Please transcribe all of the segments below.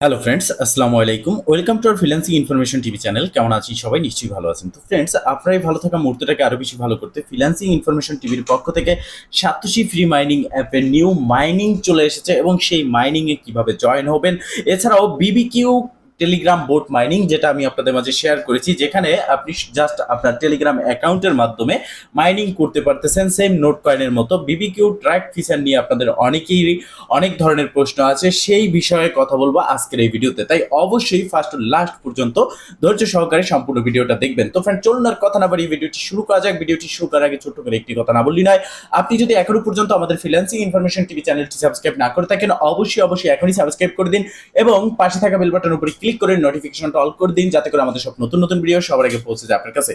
Hello friends, আসসালামু আলাইকুম। Welcome to our freelancing information TV channel. কেমন আছেন সবাই? নিশ্চয়ই ভালো আছেন। তো ফ্রেন্ডস, আপনার এই ভালো থাকা মুহূর্তটাকে আরো বেশি ভালো করতে ফ্রিল্যান্সিং ইনফরমেশন টিভির পক্ষ থেকে সাতোশি ফ্রি মাইনিং অ্যাপের নিউ মাইনিং চলে এসেছে এবং সেই মাইনিং এ কিভাবে জয়েন হবেন, এছাড়াও বিবিকিউ টেলিগ্রাম বোট মাইনিং, যেটা আমি আপনাদের মাঝে শেয়ার করেছি, যেখানে আপনি জাস্ট আপনার টেলিগ্রাম অ্যাকাউন্টের মাধ্যমে মাইনিং করতে পারতেছেন সেম নোট কয়েনের মতো। বিবিকিউ ট্র্যাক ফিচার নিয়ে আপনাদের অনেকেরই অনেক ধরনের প্রশ্ন আছে, সেই বিষয়ে কথা বলবো আজকের এই ভিডিওতে। তাই অবশ্যই ফার্স্ট টু লাস্ট পর্যন্ত ধৈর্য সহকারে সম্পূর্ণ ভিডিওটা দেখবেন। তো ফ্রেন্ড, চলুন আর কথা না বাড়িয়ে ভিডিওটি শুরু করা যাক। ভিডিওটি শুরু করার আগে ছোট্ট করে একটি কথা না বললি নয়, আপনি যদি এখনো পর্যন্ত আমাদের ফ্রিল্যান্সিং ইনফরমেশন টিভি চ্যানেলটি সাবস্ক্রাইব না করে থাকেন, অবশ্যই এখনই সাবস্ক্রাইব করে দিন এবং পাশে থাকা বেল বাটনের উপরে ক্লিক করে নোটিফিকেশনটা অল করে দিন, যাতে করে আমাদের সব নতুন নতুন ভিডিও সবার আগে পৌঁছে যায় আপনার কাছে।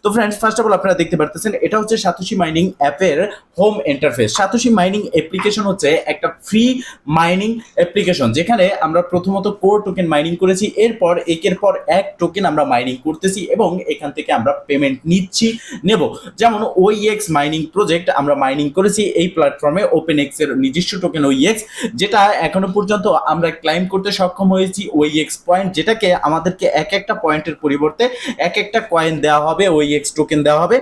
তো ফ্রেন্ডস, ফার্স্ট অফ অল আপনারা দেখতে পারতেছেন এটা হচ্ছে সাতোশি মাইনিং অ্যাপের home interface. Satoshi mining application হচ্ছে একটা ফ্রি মাইনিং অ্যাপ্লিকেশন, যেখানে আমরা প্রথমত কোর টোকেন মাইনিং করেছি, এরপর একের পর এক টোকেন আমরা মাইনিং করতেছি এবং এখান থেকে আমরা পেমেন্ট নেব। যেমন ওইএক্স মাইনিং প্রজেক্ট আমরা মাইনিং করেছি এই প্ল্যাটফর্মে, ওপেন এক্স এর নিজস্ব টোকেন ওইএক্স, যেটা এখনো পর্যন্ত আমরা ক্লাইম করতে সক্ষম হয়েছি ওইএক্স পয়েন্ট, যেটাকে আমাদেরকে এক একটা পয়েন্টের পরিবর্তে এক একটা কয়েন দেওয়া হবে, ওই এক্স টোকেন দেওয়া হবে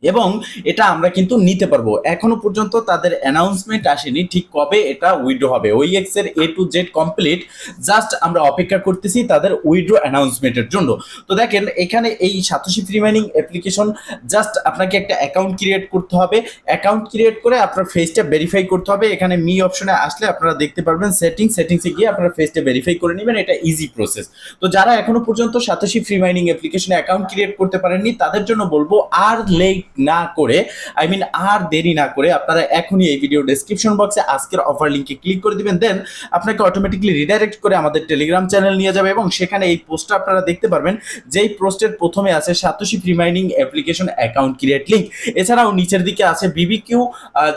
এবং এটা আমরা কিন্তু নিতে পারবো। এখনো পর্যন্ত তাদের অ্যানাউন্সমেন্ট আসেনি ঠিক কবে এটা উইথড্র হবে। ওইএক্স এর এ টু জেড কমপ্লিট, জাস্ট আমরা অপেক্ষা করতেছি তাদের উইথড্র অ্যানাউন্সমেন্টের জন্য। তো দেখেন, এখানে এই satoshi free mining application, just আপনাকে একটা অ্যাকাউন্ট ক্রিয়েট করতে হবে। অ্যাকাউন্ট ক্রিয়েট করে আপনার ফেসটা ভেরিফাই করতে হবে। এখানে মি অপশনে আসলে আপনারা দেখতে পারবেন সেটিংসে গিয়ে আপনারা ফেসটা ভেরিফাই করে নেবেন। এটা ইজি প্রসেস। তো যারা এখনো পর্যন্ত সাতোশি ফ্রি মাইনিং অ্যাপ্লিকেশনে অ্যাকাউন্ট ক্রিয়েট করতে পারেননি, তাদের জন্য বলবো আর লেট না করে, আর দেরি না করে আপনারা এখনই এই ভিডিও ডেসক্রিপশন বক্সে আজকের অফার লিংকে ক্লিক করে দিবেন। দেন আপনাকে অটোমেটিকলি রিডাইরেক্ট করে আমাদের টেলিগ্রাম চ্যানেল নিয়ে যাবে এবং সেখানে এই পোস্টটা আপনারা দেখতে পারবেন, যেই পোস্টের প্রথমে আছে satoshi free mining application account create link. এছাড়াও নিচের দিকে আছে বিবিকিউ,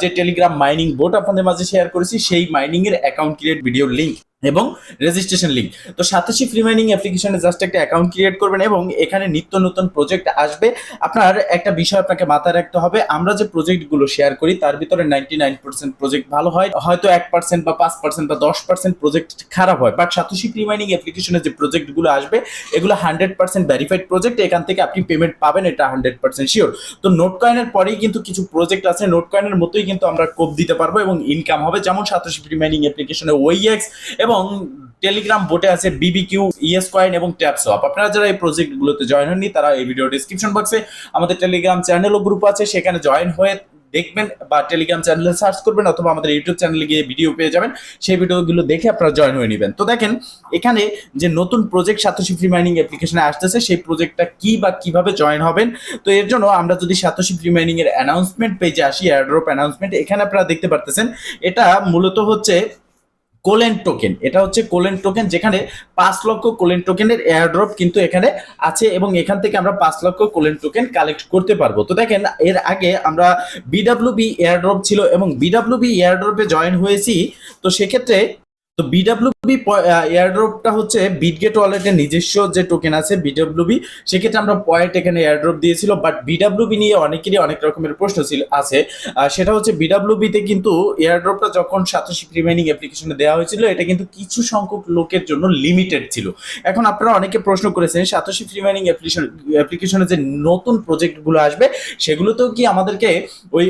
যে টেলিগ্রাম মাইনিং বোট আপনাদের মাঝে শেয়ার করেছি, সেই মাইনিং এর অ্যাকাউন্ট ক্রিয়েট ভিডিও লিংক এবং রেজিস্ট্রেশন লিংক। তো সাতোশি ফ্রি মাইনিং অ্যাপ্লিকেশনে জাস্ট একটা অ্যাকাউন্ট ক্রিয়েট করবেন এবং এখানে নিত্য নতুন প্রজেক্ট আসবে। আপনার একটা বিষয় আপনাকে মাথায় রাখতে হবে, আমরা যে প্রজেক্টগুলো শেয়ার করি তার ভিতরে 99% প্রজেক্ট ভালো হয়, হয়তো 1% বা 5% বা 10% প্রজেক্ট খারাপ হয়। বাট সাতোশি ফ্রি মাইনিং অ্যাপ্লিকেশনে যে প্রজেক্টগুলো আসবে এগুলো 100% ভেরিফাইড প্রজেক্ট, এখান থেকে আপনি পেমেন্ট পাবেন, এটা 100% শিওর। তো নোট কয়েনের পরেই কিন্তু কিছু প্রজেক্ট আছে, নোট কয়েনের মতোই কিন্তু আমরা কোপ দিতে পারবো এবং ইনকাম হবে, যেমন সাতোশি ফ্রি মাইনিং অ্যাপ্লিকেশনে ওইএক্স এবং টেলিগ্রাম বোটে আছে বিবিকিউ, ইএস কয়েন এবং ট্যাপসওয়াপ। আপনারা যারা এই প্রজেক্টগুলোতে জয়েন হননি, তারা এই ভিডিও ডেসক্রিপশন বক্সে আমাদের টেলিগ্রাম চ্যানেল ও গ্রুপ আছে, সেখানে জয়েন হয়ে দেখবেন বা টেলিগ্রাম চ্যানেলে সার্চ করবেন অথবা আমাদের ইউটিউব চ্যানেলে গিয়ে ভিডিও পেয়ে যাবেন, সেই ভিডিওগুলো দেখে আপনারা জয়েন হয়ে নেবেন। তো দেখেন, এখানে যে নতুন প্রজেক্ট সাতোশি ফ্রি মাইনিং অ্যাপ্লিকেশনে আসতেছে, সেই প্রজেক্টটা কি বা কিভাবে জয়েন হবেন। তো এর জন্য আমরা যদি সাতোশি ফ্রি মাইনিং এর অ্যানাউন্সমেন্ট পেজে আসি, এয়ারড্রপ অ্যানাউন্সমেন্ট, এখানে আপনারা দেখতে পারতেছেন এটা মূলত হচ্ছে কোলেন টোকেন। এটা হচ্ছে কোলেন টোকেন, যেখানে 5 লক্ষ কোলেন টোকেনের এয়ারড্রপ কিন্তু এখানে আছে এবং এখান থেকে আমরা 5 লক্ষ কোলেন টোকেন কালেক্ট করতে পারবো। তো দেখেন, এর আগে আমরা বিডাব্লিউবি এয়ারড্রপ ছিল এবং বিডাব্লিউবি এয়ারড্রপে জয়েন হয়েছি। তো সেক্ষেত্রে তো বিডাব্লিউবি এয়ারড্রপটা হচ্ছে বিটগেট ওয়ালেটের নিজস্ব যে টোকেন আছে বিডাব্লিউবি, সেক্ষেত্রে আমরা পয়েন্ট এখানে এয়ারড্রপ দিয়েছিল। বাট বিডাব্লিউবি নিয়ে অনেকেরই অনেক রকমের প্রশ্ন আছে, সেটা হচ্ছে বিডাব্লিউবিতে কিন্তু এয়ারড্রপটা যখন সাতোশি ফ্রি মাইনিং অ্যাপ্লিকেশনে দেওয়া হয়েছিল, এটা কিন্তু কিছু সংখ্যক লোকের জন্য লিমিটেড ছিল। এখন আপনারা অনেকে প্রশ্ন করেছেন সাতোশি ফ্রি মাইনিং অ্যাপ্লিকেশনে যে নতুন প্রজেক্টগুলো আসবে সেগুলোতেও কি আমাদেরকে ওই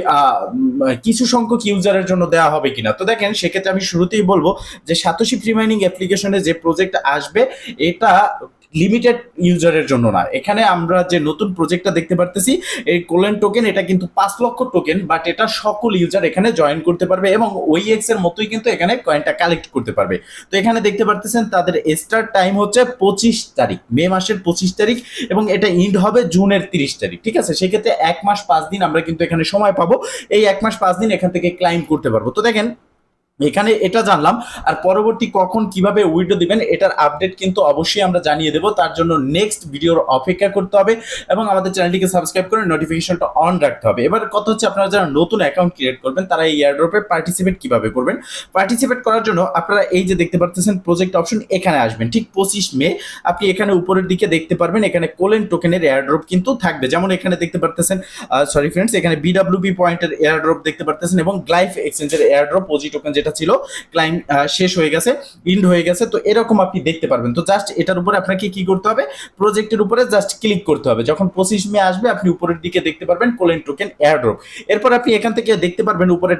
কিছু সংখ্যক ইউজারের জন্য দেওয়া হবে কিনা। তো দেখেন, সেক্ষেত্রে আমি শুরুতেই বলবো যে সাতোশি ফ্রি মাইনিং অ্যাপ্লিকেশনে যে প্রজেক্ট আসবে এটা লিমিটেড ইউজারের জন্য না। এখানে আমরা যে নতুন প্রজেক্টটা দেখতে পারতেছি এই কোলেন টোকেন, এটা কিন্তু 5 লক্ষ টোকেন, বাট এটা সকল ইউজার এখানে জয়েন করতে পারবে এবং ওইএক্স এর মতোই কিন্তু এখানে কয়েনটা কালেক্ট করতে পারবে। তো এখানে দেখতে পারতেছেন তাদের স্টার্ট টাইম হচ্ছে 25 তারিখ, মে মাসের 25 তারিখ এবং এটা ইন্ড হবে জুনের 30 তারিখ। ঠিক আছে, সেক্ষেত্রে 1 মাস 5 দিন আমরা কিন্তু এখানে সময় পাবো, এই 1 মাস 5 দিন এখান থেকে ক্লাইম করতে পারবো। তো দেখেন, এখানে এটা জানলাম। আর পরবর্তী কখন কিভাবে উইডো দিবেন এটার আপডেট কিন্তু অবশ্যই আমরা জানিয়ে দেবো। তার জন্য নেক্সট ভিডিওর অপেক্ষা করতে হবে এবং আমাদের চ্যানেলটিকে সাবস্ক্রাইব করে নোটিফিকেশনটা অন রাখতে হবে। এবার কথা হচ্ছে, আপনারা যারা নতুন অ্যাকাউন্ট ক্রিয়েট করবেন তারা এই এয়ারড্রপে পার্টিসিপেট কিভাবে করবেন। পার্টিসিপেট করার জন্য আপনারা এই যে দেখতে পাচ্ছেন প্রজেক্ট অপশন, এখানে আসবেন। ঠিক 25 মে আপনি এখানে উপরের দিকে দেখতে পারবেন এখানে কোলেন টোকেনের এয়ারড্রপ কিন্তু থাকবে। যেমন এখানে দেখতে পারতেছেন, সরি ফ্রেন্ডস, এখানে বিডব্লিউপি পয়েন্টের এয়ারড্রপ দেখতে পারতেছেন এবং গ্লাইফ এক্সচেঞ্জের এয়ারড্রপ ওজি টোকেন যেটা ছিল ক্লাইম শেষ হয়ে গেছে, ইন্ড হয়ে গেছে। তো এরকম আপনি দেখতে পারবেন। তো জাস্ট এটার উপরে আপনাকে কি করতে হবে, প্রজেক্টের উপরে জাস্ট ক্লিক করতে হবে। যখন 25 মে আসবে আপনি উপরের দিকে দেখতে পারবেন কোলেন টোকেন এয়ারড্রপ। এরপর আপনি এখান থেকে দেখতে পারবেন উপরে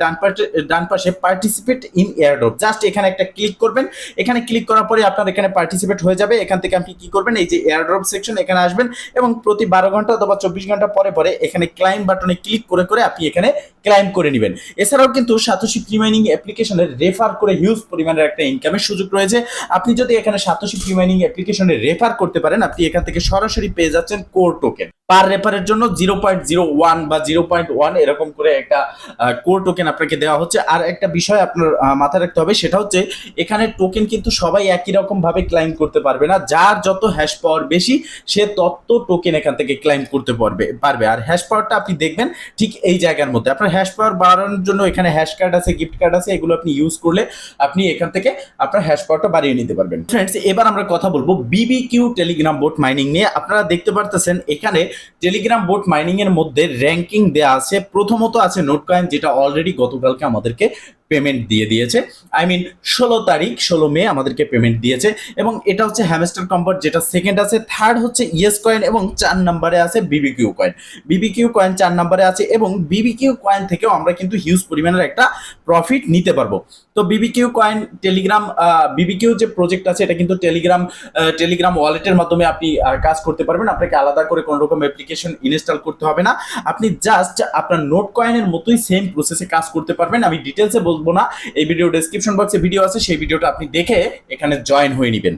ডান পাশে পার্টিসিপেট ইন এয়ারড্রপ, জাস্ট এখানে একটা ক্লিক করবেন। এখানে ক্লিক করার পরে আপনার এখানে পার্টিসিপেট হয়ে যাবে। এখান থেকে আপনি কি করবেন, এই যে এয়ারড্রপ সেকশন এখানে আসবেন এবং প্রতি 12 ঘন্টা অথবা 24 ঘন্টা পরে পরে এখানে ক্লাইম বাটনে ক্লিক করে করে আপনি এখানে ক্লাইম করে নেবেন। এছাড়াও কিন্তু সাতোশি প্রি মাইনিং অ্যাপ্লিকেশনের রেফার করে হিউজ পরিমাণের একটা ইনকামের সুযোগ রয়েছে। আপনি যদি এখানে সাতোশি প্রি মাইনিং অ্যাপ্লিকেশনে রেফার করতে পারেন, আপনি এখান থেকে সরাসরি পেয়ে যাচ্ছেন কোর টোকেন। পার রেফারের জন্য 0.01 বা 0.1 এরকম করে একটা কোর টোকেন আপনাকে দেওয়া হচ্ছে। আর একটা বিষয় আপনার মাথায় রাখতে হবে, সেটা হচ্ছে এখানে টোকেন কিন্তু সবাই একই রকম ভাবে ক্লাইম করতে পারবে না। যার যত হ্যাশ পাওয়ার বেশি সে তত টোকেন এখান থেকে ক্লাইম করতে পারবে। আর হ্যাশ পাওয়ারটা আপনি দেখবেন ঠিক এই জায়গার মধ্যে। আপনার হ্যাশ পাওয়ার বাড়ানোর জন্য এখানে হ্যাশ কার্ড আছে, গিফট কার্ড আছে, এগুলো আপনি ইউজ করলে আপনি এখান থেকে আপনার হ্যাশ পাওয়ারটা বাড়িয়ে নিতে পারবেন। ফ্রেন্ডস, এবার আমরা কথা বলবো বিবিকিউ টেলিগ্রাম বোট মাইনিং নিয়ে। আপনারা দেখতে পারতেছেন এখানে টেলিগ্রাম বোট মাইনিং এর মধ্যে র্যাঙ্কিং দেওয়া আছে। প্রথমত আছে নোট কয়েন, যেটা অলরেডি গতকালকে আমাদেরকে পেমেন্ট দিয়ে দিয়েছে। আই মিন 16 মে আমাদেরকে পেমেন্ট দিয়েছে। এবং এটা হচ্ছে হ্যামস্টার কম্পার্ট, যেটা সেকেন্ড আছে। থার্ড হচ্ছে ইয়েস কয়েন এবং 4 নম্বরে আছে বিবিকিউ কয়েন। বিবিকিউ কয়েন 4 নম্বরে আছে এবং বিবিকিউ কয়েন থেকেও আমরা কিন্তু হিউজ পরিমাণের একটা প্রফিট নিতে পারবো। তো বিবিকিউ কয়েন বিবিকিউ যে প্রজেক্ট আছে এটা কিন্তু টেলিগ্রাম ওয়ালেটের মাধ্যমে আপনি কাজ করতে পারবেন। আপনাকে আলাদা করে কোনো রকম অ্যাপ্লিকেশন ইনস্টল করতে হবে না। আপনি জাস্ট আপনার নোট কয়েনের মতোই সেম প্রসেসে কাজ করতে পারবেন। আমি ডিটেলসে বলবো না, এই ভিডিও ডেসক্রিপশন বক্সে ভিডিও আছে, সেই ভিডিওটা আপনি দেখে এখানে জয়েন হয়ে নেবেন।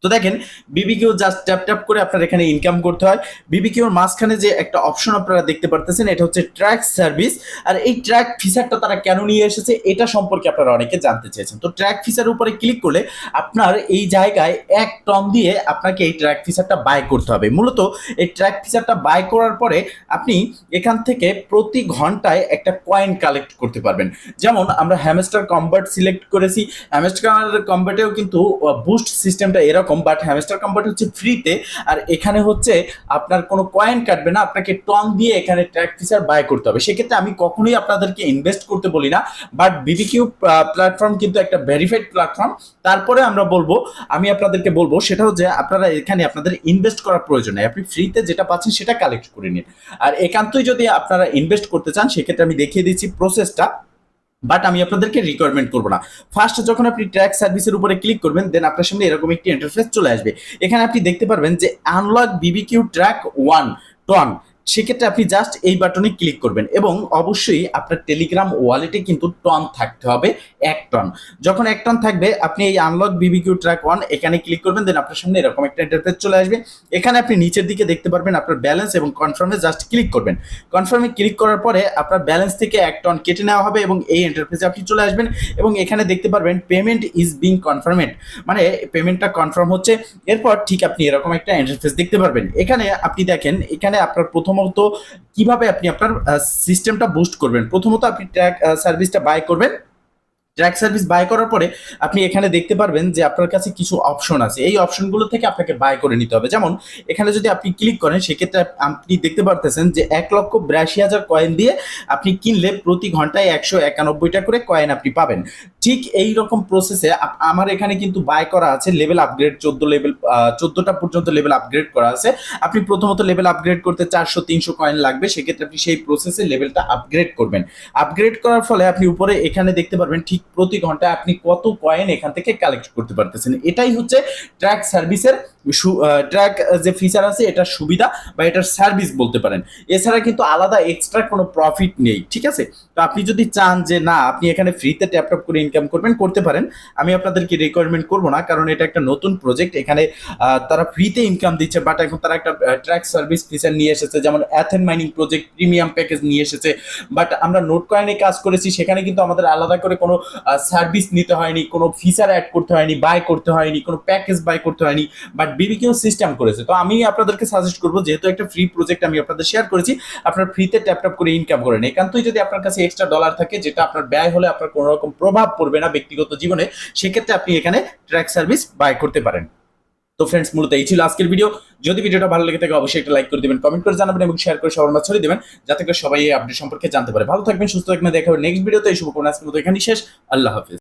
তো দেখেন, বিবিকিউ জাস্ট ট্যাপ ট্যাপ করে আপনার এখানে ইনকাম করতে হয়। বিবিকিউর মাঝখানে যে একটা অপশন আপনারা দেখতে পারতেছেন, এটা হচ্ছে ট্র্যাক সার্ভিস। আর এই ট্র্যাক ফিচারটা তারা কেন নিয়ে এসেছে এটা সম্পর্কে আপনারা অনেকে জানতে চেয়েছেন। তো ট্র্যাক ফিচার উপরে ক্লিক করলে আপনার এই জায়গায় 1 টন দিয়ে আপনাকে এই ট্র্যাক ফিচারটা বাই করতে হবে। মূলত এই ট্র্যাক ফিচারটা বাই করার পরে আপনি এখান থেকে প্রতি ঘন্টায় একটা কয়েন কালেক্ট করতে পারবেন। যেমন আমরা হ্যামস্টার কম্বাট সিলেক্ট করেছি। হ্যামস্টার কম্বাটেও কিন্তু বুস্ট সিস্টেমটা এরকম, বাট হ্যামস্টার কম্বাট হচ্ছে ফ্রিতে। আর এখানে হচ্ছে আপনার কোনো কয়েন কাটবে না, আপনাকে টন দিয়ে এখানে ট্র্যাক ফিচার বাই করতে হবে। সেক্ষেত্রে আমি কখনোই আপনাদেরকে ইনভেস্ট করতে বলি না, বাট বিবিকিউ প্ল্যাটফর্ম কিন্তু একটা ভেরিফাইড প্ল্যাটফর্ম। তারপরে আমি আপনাদেরকে বলবো সেটা হচ্ছে আপনারা এখানে আপনাদের ইনভেস্ট করার প্রয়োজন নেই। আপনি ফ্রিতে যেটা পাচ্ছেন সেটা কালেক্ট করে নিন। আর একান্তই যদি আপনারা ইনভেস্ট করতে চান সেক্ষেত্রে আমি দেখিয়ে দিচ্ছি প্রসেসটা, বাট আমি আপনাদেরকে রিকোয়ারমেন্ট করবো না। ফার্স্ট যখন আপনি ট্র্যাক সার্ভিসের উপরে ক্লিক করবেন, দেন আপনার সামনে এরকম একটি ইন্টারফেস চলে আসবে। এখানে আপনি দেখতে পারবেন যে আনলক বিবিকিউ ট্র্যাক 1 টন। সেক্ষেত্রে আপনি জাস্ট এই বাটনে ক্লিক করবেন এবং অবশ্যই আপনার টেলিগ্রাম ওয়ালেটে কিন্তু টন থাকতে হবে 1 টন। যখন 1 টন থাকবে আপনি এই আনলক বিবিকিউ ট্র্যাক 1 এখানে ক্লিক করবেন, দেন আপনার সামনে এরকম একটা ইন্টারফেস চলে আসবে। এখানে আপনি নিচের দিকে দেখতে পারবেন আপনার ব্যালেন্স এবং কনফার্মে জাস্ট ক্লিক করবেন। কনফার্মে ক্লিক করার পরে আপনার ব্যালেন্স থেকে 1 টন কেটে নেওয়া হবে এবং এই ইন্টারফেসে আপনি চলে আসবেন এবং এখানে দেখতে পারবেন পেমেন্ট ইজ বিং কনফার্মেড, মানে পেমেন্টটা কনফার্ম হচ্ছে। এরপর ঠিক আপনি এরকম একটা ইন্টারফেস দেখতে পারবেন। এখানে আপনি দেখেন, এখানে আপনার প্রথমত কিভাবে আপনি আপনার সিস্টেমটা বুস্ট করবেন। প্রথমত আপনি ট্র্যাক সার্ভিসটা বাই করবেন। ট্র্যাক সার্ভিস বাই করার পরে আপনি এখানে দেখতে পারবেন যে আপনার কাছে কিছু অপশন আছে। এই অপশনগুলো থেকে আপনাকে বাই করে নিতে হবে। যেমন এখানে যদি আপনি ক্লিক করেন সেক্ষেত্রে আপনি দেখতে পারতেছেন যে 1,82,000 কয়েন দিয়ে আপনি কিনলে প্রতি ঘন্টায় 191টা করে কয়েন আপনি পাবেন। ঠিক এই রকম প্রসেসে আমার এখানে কিন্তু বাই করা আছে লেভেল আপগ্রেড 14টা পর্যন্ত লেভেল আপগ্রেড করা আছে। আপনি প্রথমত লেভেল আপগ্রেড করতে 400-300 কয়েন লাগবে। সেক্ষেত্রে আপনি সেই প্রসেসে লেভেলটা আপগ্রেড করবেন। আপগ্রেড করার ফলে আপনি উপরে এখানে দেখতে পারবেন ঠিক প্রতি ঘন্টায় আপনি কত কয়েন এখান থেকে কালেক্ট করতে পারতেছেন। এটাই হচ্ছে ট্র্যাক সার্ভিসের ট্র্যাক যে ফিচার আছে এটার সুবিধা বা এটার সার্ভিস বলতে পারেন। এছাড়া কিন্তু আলাদা এক্সট্রা কোনো প্রফিট নেই, ঠিক আছে। তো আপনি যদি চান যে না আপনি এখানে ফ্রিতে ট্যাপ ট্যাপ করে ইনকাম করবেন, করতে পারেন। আমি আপনাদেরকে রিকোয়ারমেন্ট করবো না, কারণ এটা একটা নতুন প্রজেক্ট। এখানে তারা ফ্রিতে ইনকাম দিচ্ছে, বাট এখন তারা একটা ট্র্যাক সার্ভিস ফিচার নিয়ে এসেছে, যেমন অ্যাথেন মাইনিং প্রজেক্ট প্রিমিয়াম প্যাকেজ নিয়ে এসেছে। বাট আমরা নোট কয়েনে কাজ করেছি, সেখানে কিন্তু আমাদের আলাদা করে কোনো সার্ভিস নিতে হয়নি, কোনো ফিচার অ্যাড করতে হয়নি, বাই করতে হয়নি, কোনো প্যাকেজ বাই করতে হয়নি, বাট বিবিকিউ সিস্টেম করেছে। তো আমি আপনাদেরকে সাজেস্ট করবো, যেহেতু একটা ফ্রি প্রজেক্ট আমি আপনাদের শেয়ার করেছি, আপনার ফ্রিতে ট্যাপ ট্যাপ করে ইনকাম করেন। একান্তই যদি আপনার কাছে এক্সট্রা ডলার থাকে, যেটা আপনার ব্যয় হলে আপনার কোনো রকম প্রভাব পড়বে না ব্যক্তিগত জীবনে, সেক্ষেত্রে আপনি এখানে ট্র্যাক সার্ভিস বাই করতে পারেন। তো ফ্রেন্ডস, মূলত এই ছিল আজকের ভিডিও। যদি ভিডিওটা ভালো লেগে থাকে অবশ্যই একটা লাইক করে দিবেন, কমেন্ট করে জানাবেন এবং শেয়ার করে সবার মাঝে ছড়িয়ে দিবেন, যাতে করে সবাই এই আপডেট সম্পর্কে জানতে পারে। ভালো থাকবেন, সুস্থ থাকবেন, দেখা হবে নেক্সট ভিডিওতে। এই শুভকামনা আজকের মতো এখানেই শেষ। আল্লাহ হাফিজ।